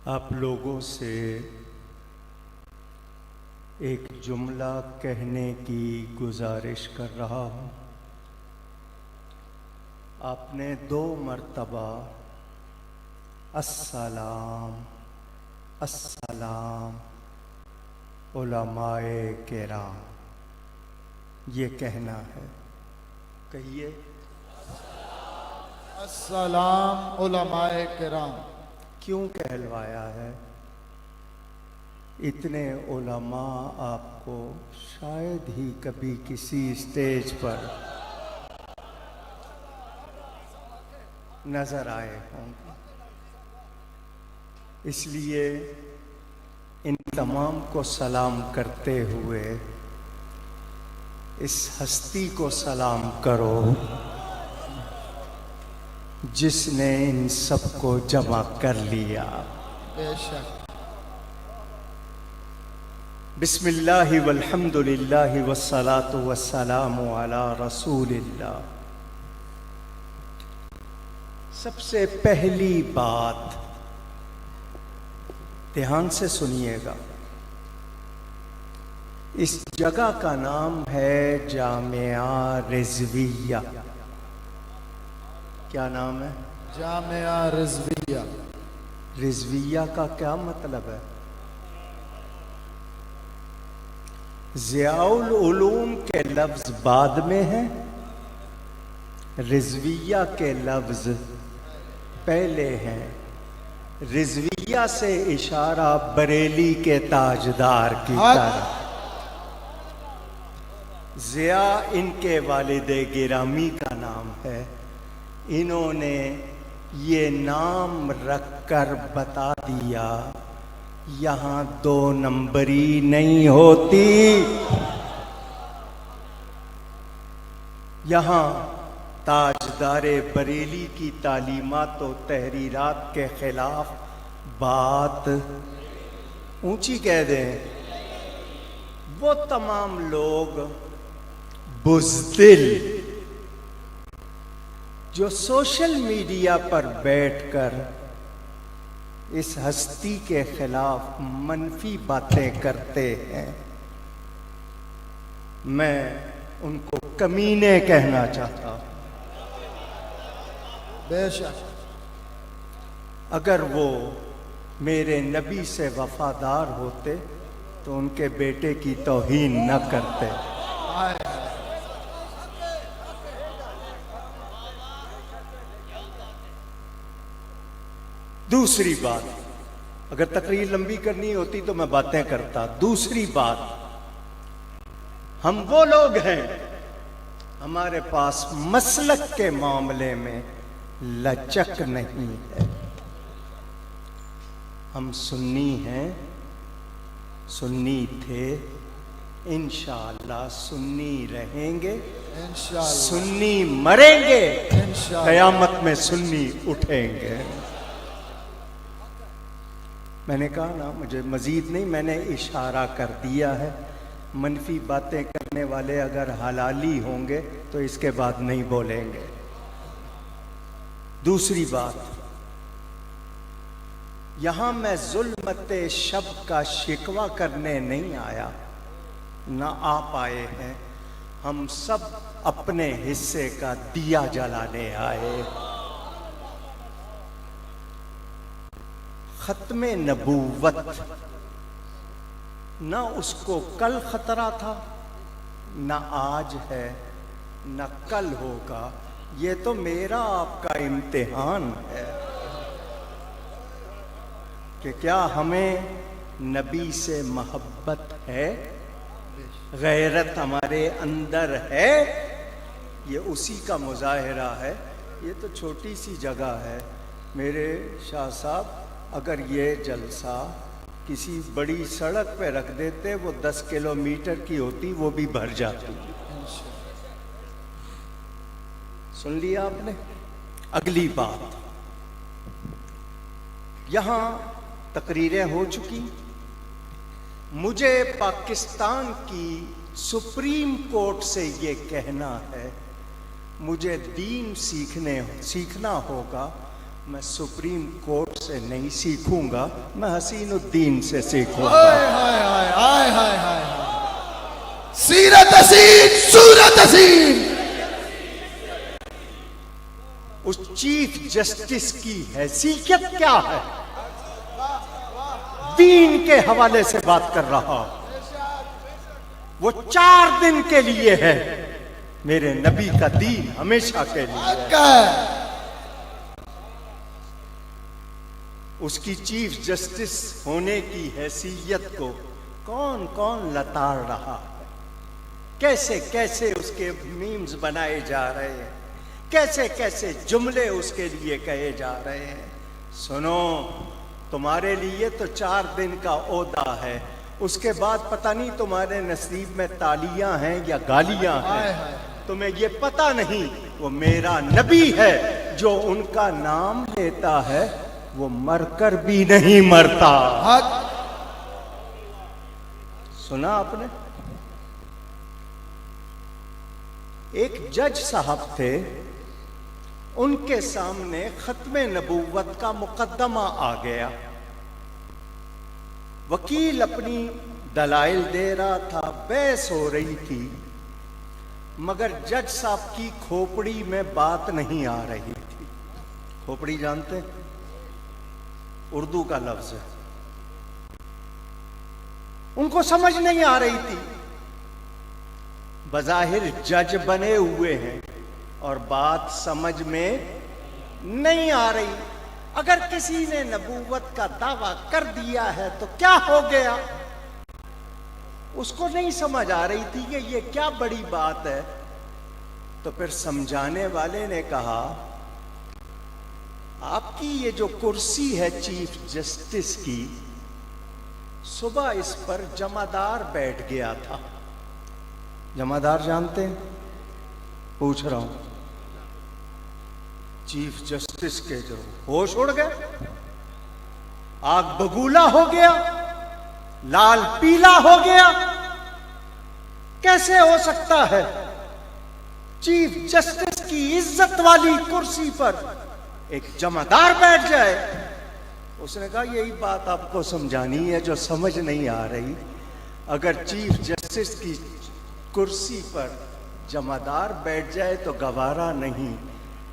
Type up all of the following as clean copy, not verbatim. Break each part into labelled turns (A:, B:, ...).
A: आप लोगों से एक जुमला कहने की गुजारिश कर रहा हूँ। आपने 2 मरतबा अस्सलाम अस्सलाम उलमाए किराम ये कहना है। कहिए
B: अस्सलाम उलमाए किराम।
A: क्यों कहलवाया है? इतने उलमा आपको शायद ही कभी किसी स्टेज पर नजर आए होंगे, इसलिए इन तमाम को सलाम करते हुए इस हस्ती को सलाम करो जिसने इन सबको जमा कर लिया।
B: बेशक।
A: बिस्मिल्लाहि वल्हम्दुलिल्लाहि वस्सलातु वस्सलामु अला रसूलिल्लाह। सबसे पहली बात ध्यान से सुनिएगा। इस जगह का नाम है जामिया रिजविया। क्या नाम है?
B: जामिया रिजविया।
A: रिजविया का क्या मतलब है? ज़ियाउल उलूम के लफ्ज बाद में है, रिजविया के लफ्ज पहले हैं। रिजविया से इशारा बरेली के ताजदार की तरफ। ज़िया इनके वालिदे गिरामी का नाम है। इन्होंने ये नाम रखकर बता दिया यहाँ 2 नंबरी नहीं होती। यहाँ ताजदारे बरेली की तालीमात व तहरीरात के खिलाफ बात ऊंची कह दें। वो तमाम लोग बुज़दिल जो सोशल मीडिया पर बैठकर इस हस्ती के खिलाफ मनफी बातें करते हैं, मैं उनको कमीने कहना चाहता हूं।
B: बेशक।
A: अगर वो मेरे नबी से वफादार होते तो उनके बेटे की तौहीन न करते। दूसरी बात, अगर तकरीर लंबी करनी होती तो मैं बातें करता। दूसरी बात, हम वो लोग हैं, हमारे पास मसलक के मामले में लचक नहीं है। हम सुन्नी हैं, सुन्नी थे, इंशाअल्लाह सुन्नी रहेंगे,
B: इंशाअल्लाह
A: सुन्नी मरेंगे,
B: इंशाअल्लाह
A: कयामत में सुन्नी उठेंगे। मैंने कहा ना, मुझे मजीद नहीं, मैंने इशारा कर दिया है। मनफी बातें करने वाले अगर हलाली होंगे तो इसके बाद नहीं बोलेंगे। दूसरी बात, यहां मैं जुल्मते शब का शिकवा करने नहीं आया, ना आप आए हैं। हम सब अपने हिस्से का दिया जलाने आए। खत्मे नबूवत ना उसको कल खतरा था, ना आज है, ना कल होगा। ये तो मेरा आपका इम्तिहान है कि क्या हमें नबी से मोहब्बत है, गैरत हमारे अंदर है। ये उसी का मुजाहिरा है। ये तो छोटी सी जगह है। मेरे शाह साहब, अगर ये जलसा किसी बड़ी सड़क पे रख देते, वो 10 किलोमीटर की होती, वो भी भर जाती। सुन लिया आपने? अगली बात, यहां तकरीरें हो चुकी। मुझे पाकिस्तान की सुप्रीम कोर्ट से ये कहना है, मुझे दीन सीखना होगा मैं सुप्रीम कोर्ट से नहीं सीखूंगा, मैं हसीनुद्दीन से सीखूंगा।
B: हाय हाय हाय हाय हाय हाय हाय। सीरत हसीन, सूरत हसीन।
A: उस चीफ जस्टिस की हैसियत क्या है? दीन के हवाले से बात कर रहा हूं। वो 4 दिन के लिए है, मेरे नबी का दीन हमेशा के लिए। उसकी चीफ जस्टिस होने की हैसियत को कौन कौन लताड़ रहा है, कैसे कैसे उसके मीम्स बनाए जा रहे हैं, कैसे कैसे जुमले उसके लिए कहे जा रहे हैं। सुनो, तुम्हारे लिए तो 4 दिन का ओहदा है, उसके बाद पता नहीं तुम्हारे नसीब में तालियां हैं या गालियां हैं, तुम्हें ये पता नहीं। वो मेरा नबी है, जो उनका नाम लेता है वो मरकर भी नहीं मरता। सुना आपने? एक जज साहब थे, उनके सामने खत्मे नबूवत का मुकद्दमा आ गया। वकील अपनी दलाइल दे रहा था, बहस हो रही थी, मगर जज साहब की खोपड़ी में बात नहीं आ रही थी। खोपड़ी जानते हैं? उर्दू का लफ्ज है। उनको समझ नहीं आ रही थी। बज़ाहिर जज बने हुए हैं और बात समझ में नहीं आ रही। अगर किसी ने नबूवत का दावा कर दिया है तो क्या हो गया? उसको नहीं समझ आ रही थी कि ये क्या बड़ी बात है। तो फिर समझाने वाले ने कहा, आपकी ये जो कुर्सी है चीफ जस्टिस की, सुबह इस पर जमादार बैठ गया था। जमादार जानते हैं? पूछ रहा हूं। चीफ जस्टिस के जो होश उड़ गए, आग बगूला हो गया, लाल पीला हो गया। कैसे हो सकता है चीफ जस्टिस की इज्जत वाली कुर्सी पर एक जमादार बैठ जाए? उसने कहा, यही बात आपको समझानी है जो समझ नहीं आ रही। अगर चीफ जस्टिस की कुर्सी पर जमादार बैठ जाए तो गवारा नहीं,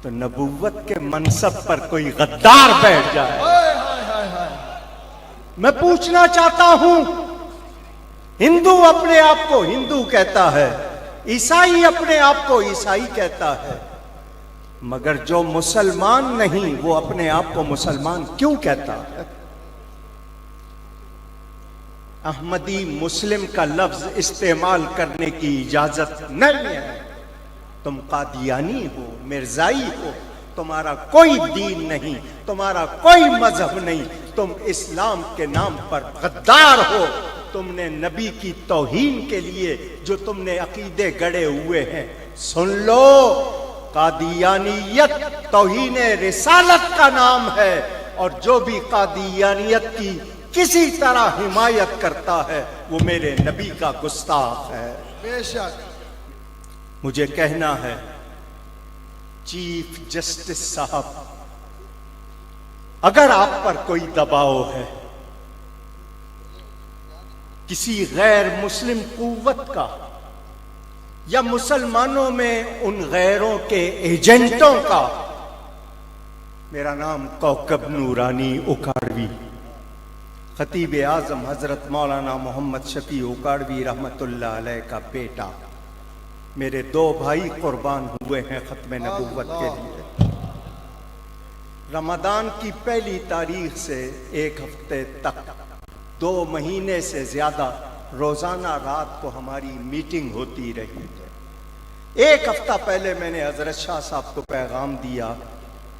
A: तो नबूवत के मनसब पर कोई गद्दार बैठ जाए। मैं पूछना चाहता हूं, हिंदू अपने आप को हिंदू कहता है, ईसाई अपने आप को ईसाई कहता है, मगर जो मुसलमान नहीं वो अपने आप को मुसलमान क्यों कहता है? अहमदी मुस्लिम का लफ्ज इस्तेमाल करने की इजाजत नहीं है। तुम कादियानी हो, मिर्जाई हो, तुम्हारा कोई दीन नहीं, तुम्हारा कोई मजहब नहीं, तुम इस्लाम के नाम पर गद्दार हो। तुमने नबी की तौहीन के लिए जो तुमने अकीदे गड़े हुए हैं, सुन लो, कादियानियत तौहीन रिसालत का नाम है, और जो भी कादियानियत की किसी तरह हिमायत करता है वो मेरे नबी का गुस्ताख है।
B: बेशक।
A: मुझे कहना है, चीफ जस्टिस साहब, अगर आप पर कोई दबाव है किसी गैर मुस्लिम कुव्वत का, या मुसलमानों में उन गैरों के एजेंटों का, मेरा नाम कौकब नूरानी उकाड़वी, खतीब आजम हजरत मौलाना मोहम्मद शफी उकाड़वी रहमतुल्लाह अलैह का बेटा, मेरे 2 भाई कुर्बान हुए हैं खत्मे नबूवत के लिए। रमदान की पहली तारीख से 1 हफ्ते तक 2 महीने से ज्यादा रोजाना रात को हमारी मीटिंग होती रही है। 1 हफ्ता पहले मैंने हजरत शाह साहब को पैगाम दिया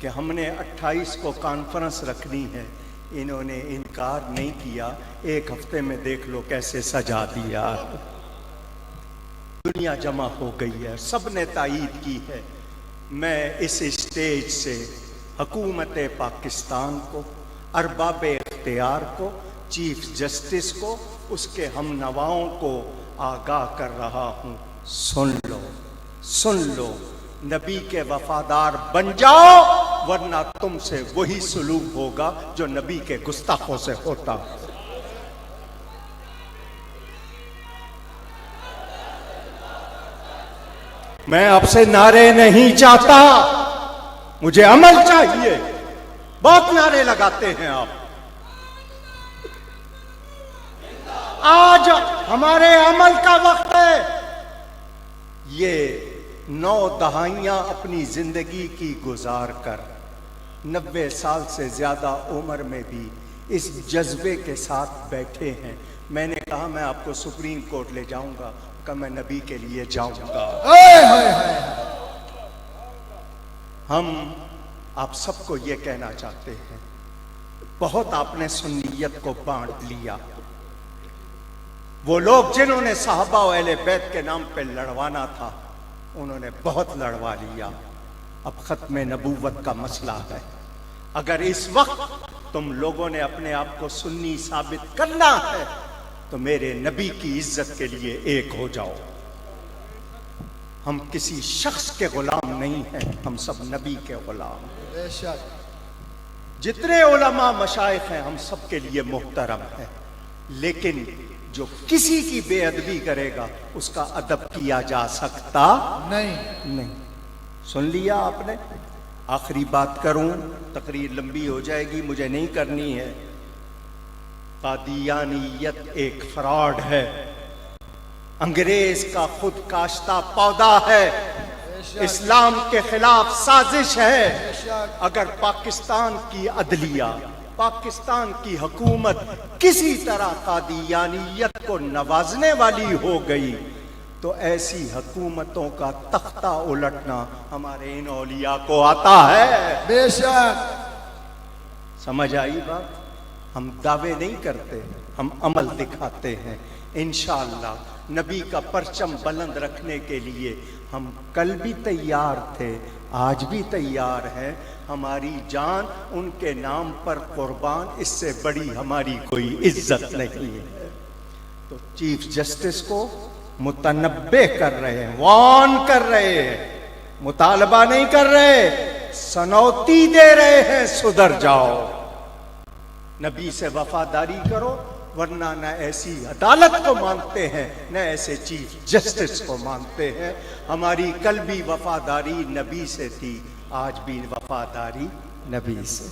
A: कि हमने 28 को कॉन्फ्रेंस रखनी है, इन्होंने इनकार नहीं किया। 1 हफ्ते में देख लो कैसे सजा दिया। दुनिया जमा हो गई है, सबने तायीद की है। मैं इस स्टेज से हुकूमत पाकिस्तान को, अरबाब इख्तियार को, चीफ जस्टिस को, उसके हम नवाओं को आगाह कर रहा हूं, सुन लो, सुन लो, नबी के वफादार बन जाओ, वरना तुमसे वही सुलूक होगा जो नबी के गुस्ताखों से होता। मैं आपसे नारे नहीं चाहता, मुझे अमल चाहिए। बहुत नारे लगाते हैं आप। आज हमारे अमल का वक्त है। ये 9 दहाइयां अपनी जिंदगी की गुजार कर 90 साल से ज्यादा उम्र में भी इस जज्बे के साथ बैठे हैं। मैंने कहा मैं आपको सुप्रीम कोर्ट ले जाऊंगा, कहा मैं नबी के लिए जाऊंगा। हम आप सबको ये कहना चाहते हैं, बहुत आपने सुन्नियत को बांट लिया। वो लोग जिन्होंने साहबा और अहले बैत के नाम पे लड़वाना था, उन्होंने बहुत लड़वा लिया। अब खत्म नबूवत का मसला है। अगर इस वक्त तुम लोगों ने अपने आप को सुन्नी साबित करना है तो मेरे नबी की इज्जत के लिए एक हो जाओ। हम किसी शख्स के गुलाम नहीं हैं, हम सब नबी के गुलाम हैं। जितने उलमा मशाइख हैं हम सब के लिए मुहतरम है, लेकिन जो किसी की बेअदबी करेगा उसका अदब किया जा सकता नहीं। सुन लिया आपने? आखिरी बात करूं, तकरीर लंबी हो जाएगी, मुझे नहीं करनी है। कादियानियत एक फ्रॉड है, अंग्रेज का खुद काश्ता पौधा है, इस्लाम के खिलाफ साजिश है। अगर पाकिस्तान की अदलिया, पाकिस्तान की हुकूमत किसी तरह कादियानियत को नवाजने वाली हो गई तो ऐसी हुकूमतों का तख्ता उलटना हमारे इन औलिया को आता है।
B: बेशक
A: समझ आई बात? हम दावे नहीं करते, हम अमल दिखाते हैं। इंशाअल्लाह नबी का परचम बुलंद रखने के लिए हम कल भी तैयार थे, आज भी तैयार हैं। हमारी जान उनके नाम पर कुर्बान, इससे बड़ी हमारी कोई इज्जत नहीं है। तो चीफ जस्टिस को मुतनब्बे कर रहे हैं, वार्न कर रहे हैं, मुतालबा नहीं कर रहे, सनौती दे रहे हैं, सुधर जाओ, नबी से वफादारी करो, वरना न ऐसी अदालत को मानते हैं न ऐसे चीफ जस्टिस को मानते हैं। हमारी कल भी वफादारी नबी से थी, आज भी वफादारी नबी से।